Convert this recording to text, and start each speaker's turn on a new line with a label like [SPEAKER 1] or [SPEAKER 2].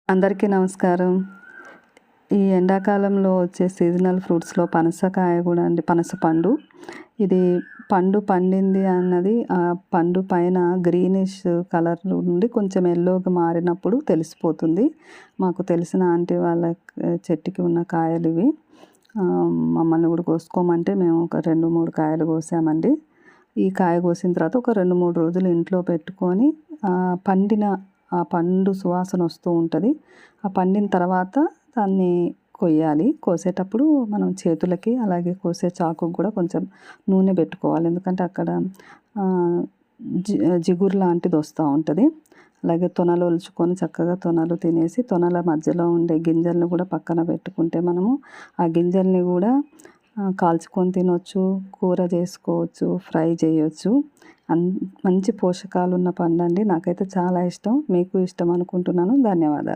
[SPEAKER 1] అందరికీ నమస్కారం. ఈ ఎండాకాలంలో వచ్చే సీజనల్ ఫ్రూట్స్‌లో పనసకాయ కూడా అండి, పనస పండు. ఇది పండు పండింది అన్నది పండు పైన గ్రీనిష్ కలర్ నుండి కొంచెం యెల్లోగా మారినప్పుడు తెలిసిపోతుంది. మాకు తెలిసిన ఆంటీ వాళ్ళ చెట్టుకి ఉన్న కాయలివి. మమ్మల్ని కూడా కోసుకోమంటే మేము ఒక 2, 3 కాయలు కోసామండి. ఈ కాయ కోసిన తర్వాత ఒక 2, 3 రోజులు ఇంట్లో పెట్టుకొని పండిన ఆ పండు సువాసన వస్తూ ఉంటుంది. ఆ పండిన తర్వాత దాన్ని కొయ్యాలి. కోసేటప్పుడు మనం చేతులకి అలాగే కోసే చాకుకు కూడా కొంచెం నూనె పెట్టుకోవాలి. ఎందుకంటే అక్కడ జిగురు లాంటిది వస్తూ ఉంటుంది. అలాగే తొనలు ఒలుచుకొని చక్కగా తొనలు తినేసి తొనల మధ్యలో ఉండే గింజలను కూడా పక్కన పెట్టుకుంటే మనము ఆ గింజల్ని కూడా కాల్చుకొని తినొచ్చు, కూర చేసుకోవచ్చు, ఫ్రై చేయొచ్చు. మంచి పోషకాలు ఉన్న పండు అండి. నాకైతే చాలా ఇష్టం. మీకు ఇష్టం అనుకుంటున్నాను. ధన్యవాదాలు.